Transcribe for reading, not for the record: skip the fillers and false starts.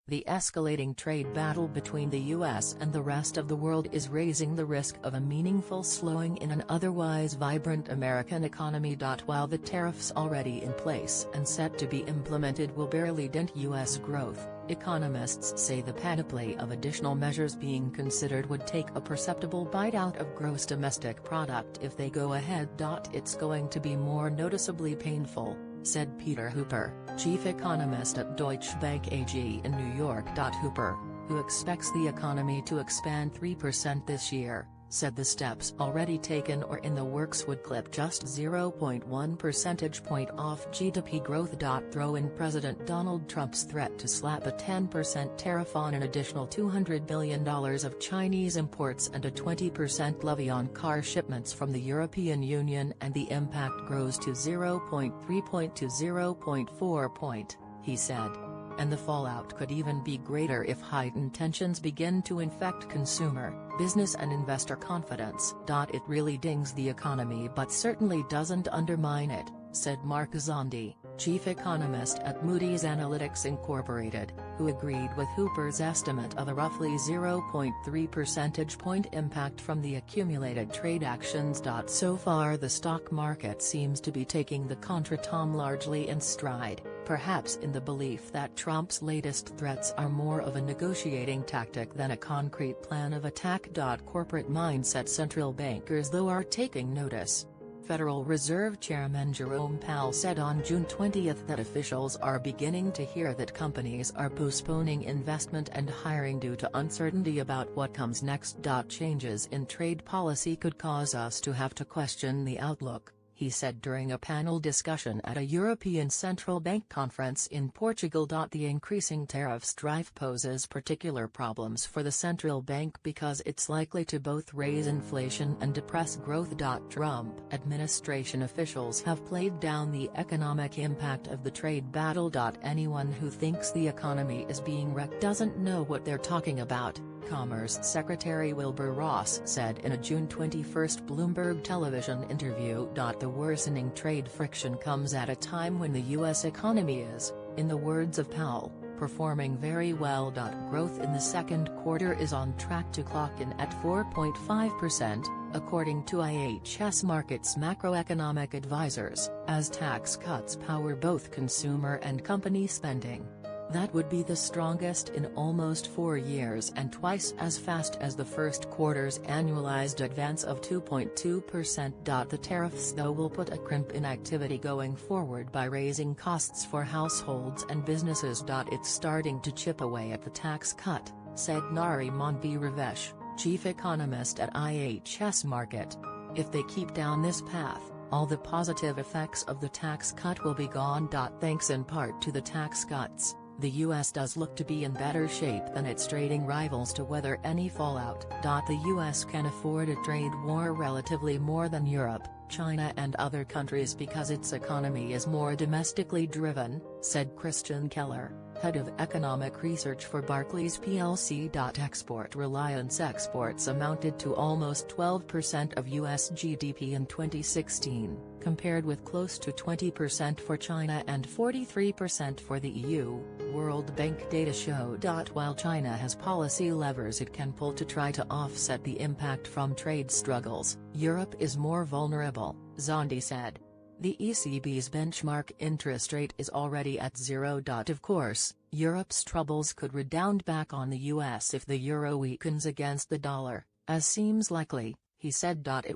The escalating trade battle between the US and the rest of the world is raising the risk of a meaningful slowing in an otherwise vibrant American economy. While the tariffs already in place and set to be implemented will barely dent US growth, economists say the panoply of additional measures being considered would take a perceptible bite out of gross domestic product if they go ahead. It's going to be more noticeably painful, said Peter Hooper, chief economist at Deutsche Bank AG in New York. Hooper, who expects the economy to expand 3% this year, said the steps already taken or in the works would clip just 0.1 percentage point off GDP growth. Throw in President Donald Trump's threat to slap a 10% tariff on an additional $200 billion of Chinese imports and a 20% levy on car shipments from the European Union, and the impact grows to 0.3 point to 0.4 point, he said. And the fallout could even be greater if heightened tensions begin to infect consumer, business and investor confidence. It really dings the economy but certainly doesn't undermine it, said Mark Zondi, chief economist at Moody's Analytics Incorporated, who agreed with Hooper's estimate of a roughly 0.3 percentage point impact from the accumulated trade actions. So far the stock market seems to be taking the contretemps largely in stride, perhaps in the belief that Trump's latest threats are more of a negotiating tactic than a concrete plan of attack. Corporate mindset central bankers though are taking notice. Federal Reserve Chairman Jerome Powell said on June 20 that officials are beginning to hear that companies are postponing investment and hiring due to uncertainty about what comes next. Changes in trade policy could cause us to have to question the outlook, he said during a panel discussion at a European Central Bank conference in Portugal. The increasing tariff strife poses particular problems for the central bank because it's likely to both raise inflation and depress growth. Trump administration officials have played down the economic impact of the trade battle. Anyone who thinks the economy is being wrecked doesn't know what they're talking about, Commerce Secretary Wilbur Ross said in a June 21 Bloomberg television interview. The worsening trade friction comes at a time when the U.S. economy is, in the words of Powell, performing very well. Growth in the second quarter is on track to clock in at 4.5%, according to IHS Markit's macroeconomic advisors, as tax cuts power both consumer and company spending. That would be the strongest in almost 4 years and twice as fast as the first quarter's annualized advance of 2.2%. The tariffs though will put a crimp in activity going forward by raising costs for households and businesses. It's starting to chip away at the tax cut, said Nariman B. Ravesh, chief economist at IHS Markit. If they keep down this path, all the positive effects of the tax cut will be gone. Thanks in part to the tax cuts, the U.S. does look to be in better shape than its trading rivals to weather any fallout. The U.S. can afford a trade war relatively more than Europe, China and other countries because its economy is more domestically driven, said Christian Keller, head of economic research for Barclays plc. Export reliance exports amounted to almost 12% of U.S. GDP in 2016, compared with close to 20% for China and 43% for the EU, World Bank data showed. While China has policy levers it can pull to try to offset the impact from trade struggles, Europe is more vulnerable, Zondi said. The ECB's benchmark interest rate is already at 0. Of course, Europe's troubles could redound back on the US if the euro weakens against the dollar, as seems likely, he said. It